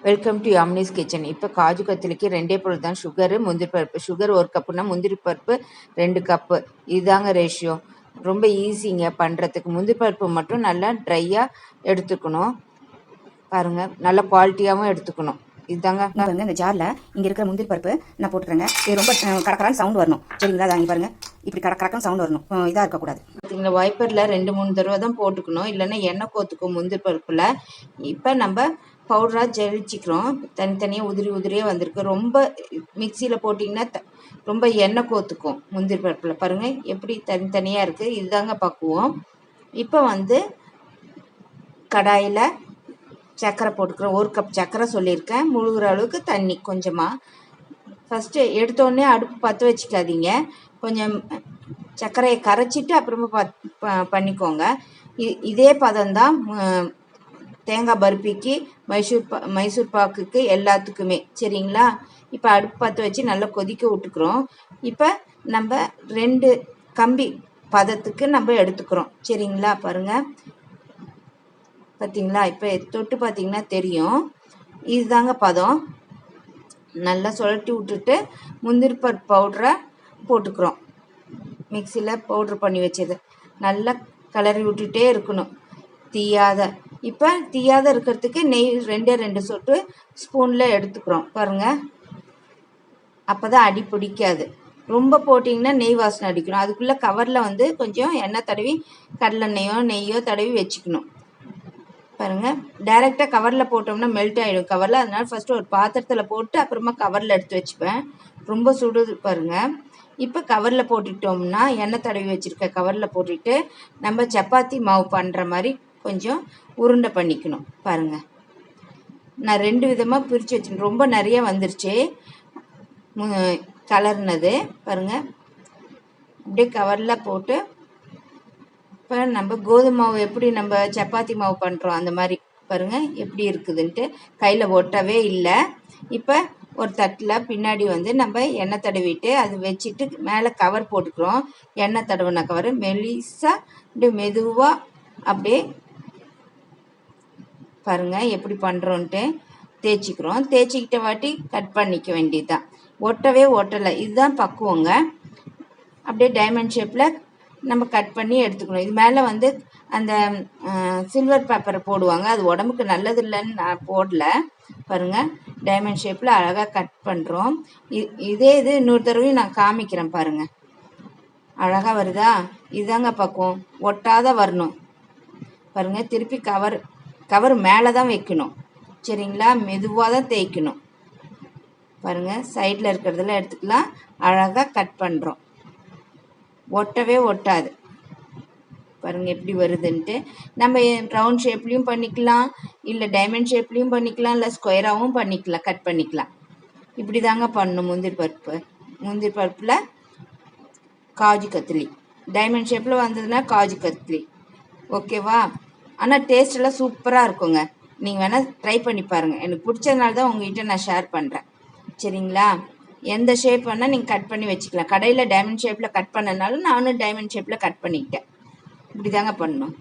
Welcome to Yamini's kitchen. இப்போ காஜு கத்திரிக்கு 2 பொருள் தான். சுகரு, முந்திரி பருப்பு. சுகர் 1 கப்புனா முந்திரி பருப்பு 2 கப்பு. இதுதாங்க ரேஷியோ. ரொம்ப ஈஸிங்க பண்ணுறதுக்கு. முந்திரி பருப்பு மட்டும் நல்லா ட்ரையாக எடுத்துக்கணும். பாருங்கள், நல்ல குவாலிட்டியாகவும் எடுத்துக்கணும். இதுதாங்க பாருங்க. இந்த ஜாரில் இங்கே இருக்கிற முந்திரி பருப்பு நான் போட்டுக்கிறேங்க. இது ரொம்ப கடக்கரான்னு சவுண்ட் வரணும். சரிங்களா? அங்கே பாருங்கள், இப்படி கடக்கரான்னு சவுண்ட் வரணும். இதாக இருக்கக்கூடாது. பார்த்தீங்களா, வைப்பரில் 2-3 தடவை தான் போட்டுக்கணும், இல்லைன்னா எண்ணெய் கோத்துக்கும் முந்திரி பருப்பில். இப்போ நம்ம பவுடராக ஜலிச்சிக்கிறோம். தனித்தனியாக உதிரியாக வந்திருக்கு. ரொம்ப மிக்சியில் போட்டிங்கன்னா ரொம்ப எண்ணெய் கோத்துக்கும் முந்திரி பருப்பில். பாருங்கள் எப்படி தனித்தனியாக இருக்குது. இதுதாங்க பக்குவம். இப்போ கடாயில் சர்க்கரை போட்டுக்கிறோம். 1 கப் சர்க்கரை சொல்லியிருக்கேன். முழுகிற அளவுக்கு தண்ணி கொஞ்சமாக. ஃபஸ்ட்டு எடுத்தோடனே அடுப்பு பற்ற வச்சுக்காதீங்க. கொஞ்சம் சர்க்கரையை கரைச்சிட்டு அப்புறமா பண்ணிக்கோங்க. இதே பதம்தான் தேங்காய் பர்பிக்கு, மைசூர் பாக்குக்கு, எல்லாத்துக்குமே. சரிங்களா? இப்போ அடுப்பு பற்ற வச்சு நல்லா கொதிக்க விட்டுக்கிறோம். இப்போ நம்ம 2 கம்பி பதத்துக்கு நம்ம எடுத்துக்கிறோம். சரிங்களா? பாருங்கள், பார்த்தீங்களா? இப்போ தொட்டு பார்த்தீங்கன்னா தெரியும். இதுதாங்க பதம். நல்லா சுழட்டி விட்டுட்டு முந்திரி பருப்பு பவுடரை போட்டுக்கிறோம். மிக்சியில் பவுட்ரு பண்ணி வச்சது நல்லா கிளறி விட்டுட்டே இருக்கணும், தீயாத. இப்போ தீயாத இருக்கிறதுக்கு நெய் 2 சொட்டு ஸ்பூனில் எடுத்துக்கிறோம். பாருங்கள், அப்போ தான் அடி பிடிக்காது. ரொம்ப போட்டிங்கன்னா நெய் வாசனை அடிக்கணும். அதுக்குள்ளே கவரில் கொஞ்சம் எண்ணெய் தடவி கடலெண்ணெயோ நெய்யோ தடவி வச்சுக்கணும். பாருங்கள், டைரெக்டாக கவரில் போட்டோம்னா மெல்ட் ஆகிடும் கவரில். அதனால் ஃபஸ்ட்டு ஒரு பாத்திரத்தில் போட்டு அப்புறமா கவரில் எடுத்து வச்சுப்பேன். ரொம்ப சுடுது பாருங்கள். இப்போ கவரில் போட்டுட்டோம்னா, எண்ணெய் தடவி வச்சுருக்க கவரில் போட்டுட்டு நம்ம சப்பாத்தி மாவு பண்ணுற மாதிரி கொஞ்சம் உருண்டை பண்ணிக்கணும். பாருங்கள், நான் 2 விதமாக பிரித்து வச்சுக்கணும். ரொம்ப நிறைய வந்துருச்சு கலர்னது. பாருங்கள், அப்படியே கவரில் போட்டு இப்போ நம்ம கோதுமை மாவு எப்படி நம்ம சப்பாத்தி மாவு பண்ணுறோம் அந்த மாதிரி பாருங்கள் எப்படி இருக்குதுன்ட்டு. கையில் ஒட்டவே இல்லை. இப்போ ஒரு தட்டில் பின்னாடி நம்ம எண்ணெய் தடவிட்டு அது வச்சுட்டு மேலே கவர் போட்டுக்கிறோம். எண்ணெய் தடவின கவர் மெலிசாக அப்படியே மெதுவாக அப்படியே பாருங்கள் எப்படி பண்ணுறோன்ட்டு தேய்ச்சிக்கிறோம். தேய்ச்சிக்கிட்ட வாட்டி கட் பண்ணிக்க வேண்டியது தான். ஒட்டவே ஒட்டலை. இதுதான் பக்குவங்க. அப்படியே டைமண்ட் ஷேப்பில் நம்ம கட் பண்ணி எடுத்துக்கணும். இது மேலே அந்த சில்வர் பேப்பரை போடுவாங்க. அது உடம்புக்கு நல்லது இல்லைன்னு நான் போடல. பாருங்கள், டைமண்ட் ஷேப்பில் அழகாக கட் பண்ணுறோம். இது இன்னொரு தடவையும் நான் காமிக்கிறேன். பாருங்கள், அழகாக வருதா? இதுதாங்க பக்குவம். ஒட்டாத வரணும். பாருங்கள், திருப்பி கவர் மேலே தான் வைக்கணும். சரிங்களா? மெதுவாக தான் தேய்க்கணும். பாருங்கள், சைடில் இருக்கிறதெல்லாம் எடுத்துக்கலாம். அழகாக கட் பண்ணுறோம். ஒட்டவே ஒட்டாது. பாருங்கள் எப்படி வருதுன்ட்டு. நம்ம ரவுண்ட் ஷேப்லேயும் பண்ணிக்கலாம், இல்லை டைமண்ட் ஷேப்லேயும் பண்ணிக்கலாம், இல்லை ஸ்கொயராகவும் பண்ணிக்கலாம், கட் பண்ணிக்கலாம். இப்படி தாங்க பண்ணணும். முந்திரி பருப்பில் காஜு கத்திலி டைமண்ட் ஷேப்பில் வந்ததுன்னா காஜு கத்திலி. ஓகேவா? ஆனால் டேஸ்டெல்லாம் சூப்பராக இருக்குங்க. நீங்கள் வேணால் ட்ரை பண்ணி பாருங்கள். எனக்கு பிடிச்சதுனால தான் உங்கள்கிட்ட நான் ஷேர் பண்ணுறேன். சரிங்களா? எந்த ஷேப் வேணால் நீங்கள் கட் பண்ணி வச்சுக்கலாம். கடையில் டைமண்ட் ஷேப்பில் கட் பண்ணனாலும் நானும் டைமண்ட் ஷேப்பில் கட் பண்ணிக்கிட்டேன். இப்படி தாங்க பண்ணணும்.